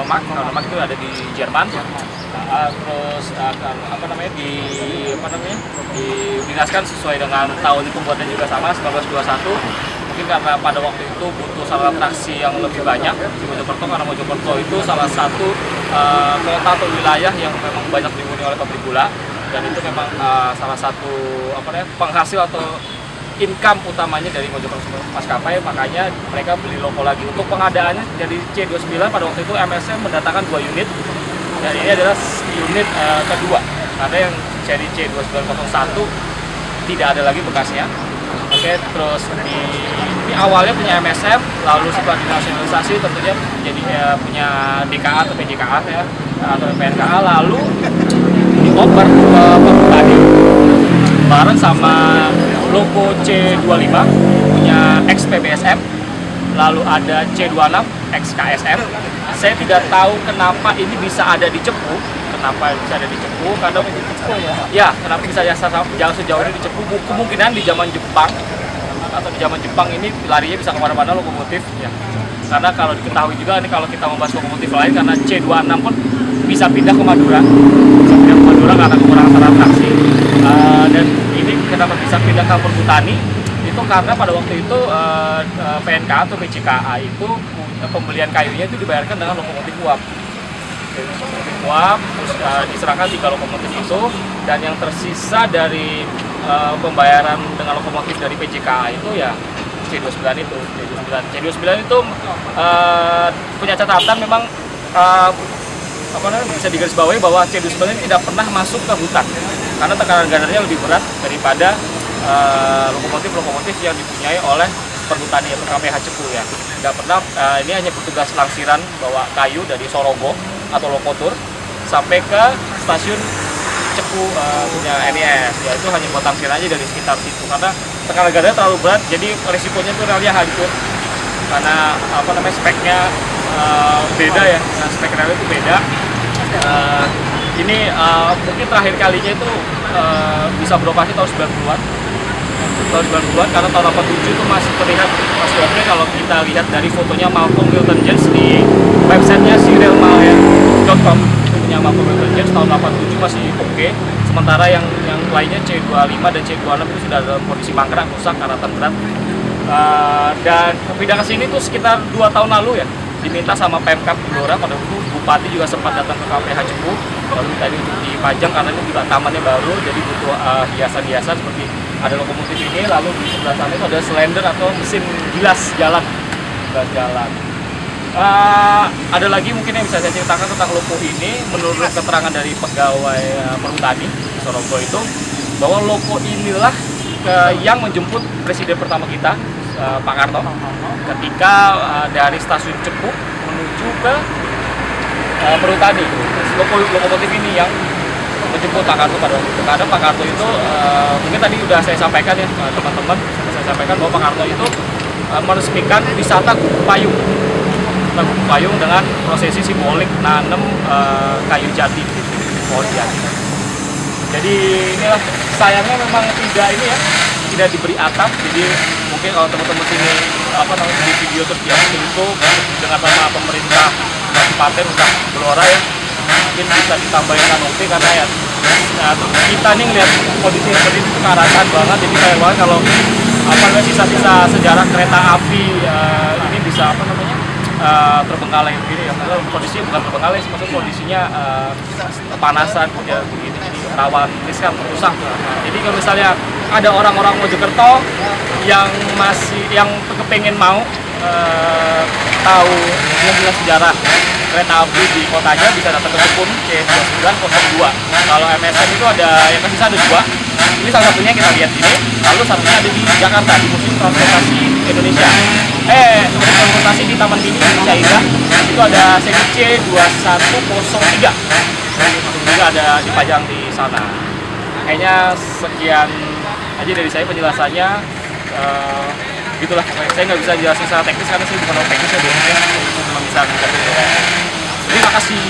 Hanomag itu ada di Jerman. Terus didinaskan sesuai dengan tahun pembuatan juga sama 1921. Mungkin karena pada waktu itu butuh sarana atraksi yang lebih banyak di Mojokerto, karena Mojokerto itu salah satu kota atau wilayah yang memang banyak dihuni oleh pabrik gula, dan itu memang salah satu penghasil atau income utamanya dari Mojokerto Maskapai. Makanya mereka beli logo lagi. Untuk pengadaannya dari C29 pada waktu itu MSM mendatangkan 2 unit, dan ini adalah unit kedua, karena yang seri C2901 tidak ada lagi bekasnya. Oke, terus ini awalnya punya MSM, lalu setelah dinasionalisasi tentunya jadi punya DKA atau PJKA ya, atau PNKA, lalu dioper ke Perhutani bareng sama logo C25 punya XPBSM, lalu ada C26 XKSM. Saya tidak tahu kenapa ini bisa ada di Cepu. Kenapa bisa ada di Cepu? Karena ya, kenapa bisa jauh sejauh ini di Cepu? Kemungkinan di zaman Jepang atau di zaman Jepang ini larinya bisa kemana-mana lokomotif ya. Karena kalau diketahui juga ini, kalau kita membahas lokomotif lain, karena C26 pun bisa pindah ke Madura, karena kekurangan sarana atraksi. Dan ini kenapa bisa pindah ke Perhutani? Itu karena pada waktu itu PNK atau PJKA itu pembelian kayunya itu dibayarkan dengan lokomotif uap. Terus diserahkan 3 lokomotif itu, dan yang tersisa dari pembayaran dengan lokomotif dari PJKA itu ya C29 itu. C29 itu punya catatan memang bisa digarisbawahi bahwa C29 ini tidak pernah masuk ke hutan karena tekanan gandarnya lebih berat daripada lokomotif-lokomotif yang dipunyai oleh Perhutani atau KPH Cepu ya. Tidak pernah, ini hanya bertugas langsiran bawa kayu dari Sorogo atau Lokotur sampai ke stasiun Cepu punya NIS ya, itu hanya buat langsiran aja dari sekitar situ karena tekanan gandarnya terlalu berat, jadi risikonya itu relnya hancur karena speknya beda ya. Nah, spek rel itu beda. Ini mungkin terakhir kalinya itu bisa beroperasi tahun 90-an. Karena tahun 87 itu masih terlihat masih oke kalau kita lihat dari fotonya Malcolm Wilton Jens di websitenya serialmail.com. Punya Malcolm Wilton Jens tahun 87 masih oke. Sementara yang lainnya C25 dan C26 itu sudah dalam kondisi mangkrak, rusak, karatan berat. Dan pindah ke sini tuh sekitar 2 tahun lalu ya, diminta sama Pemkab Blora. Pada waktu Bupati juga sempat datang ke KPH Cepu, lalu tadi untuk dipajang karena ini juga tamannya baru, jadi butuh hiasan-hiasan seperti ada lokomotif ini, lalu di sebelah sana itu ada slender atau mesin gilas jalan. Ada lagi mungkin yang bisa saya ceritakan tentang loko ini. Menurut keterangan dari pegawai Perhutani Sorogo itu, bahwa loko inilah yang menjemput presiden pertama kita, Pak Karno, ketika dari stasiun Cepu menuju ke Perhutani. Lokomotif ini yang menjemput Pak Karno pada waktu itu. Karena Pak Karno itu mungkin tadi sudah saya sampaikan ya teman-teman, saya sampaikan bahwa Pak Karno itu meresmikan wisata Gubuk Payung dengan prosesi simbolik nanam kayu jati, pohon jati. Jadi inilah, sayangnya memang tidak diberi atap. Jadi mungkin kalau teman-teman sini di video terus di YouTube dengan sama pemerintah kabupaten udah Blora ya, mungkin bisa ditambahin kanopi karena ya kita nih ngeliat kondisi seperti itu kekarasan banget. Jadi sayang banget kalau sisa-sisa sejarah kereta api ini bisa terbengkalai begini ya. Kondisinya bukan terbengkalai, maksudnya kondisinya kepanasan ya begini, jadi rawan riskan rusak. Jadi kalau misalnya ada orang-orang Mojokerto yang kepengen mau tahu mengenai sejarah kereta api di kotanya, bisa datang ke Cepu C2902. Kalau MSM itu ada yang tersisa ada 2. Ini salah satunya kita lihat ini, lalu satunya ada di Jakarta di Museum Transportasi Indonesia. Transportasi di Taman Mini Indonesia Indah itu ada seri C2103. Juga ada dipajang di sana. Kayaknya sekian aja dari saya penjelasannya. Gitulah, saya nggak bisa jelasin secara teknis karena saya bukan orang teknis ya, biasanya cuma bisa menjelaskan. Terima kasih.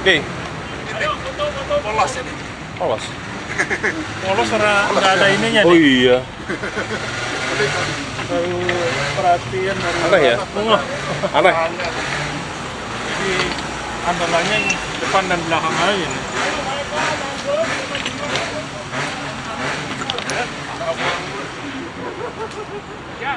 Oke. Polos ini. Polos. Polos karena nggak ada ininya Oh nih. iya. Baru perhatian dari Aneh ya? Wah, Aneh. jadi andalanya yang depan dan belakang aja nih. Ya.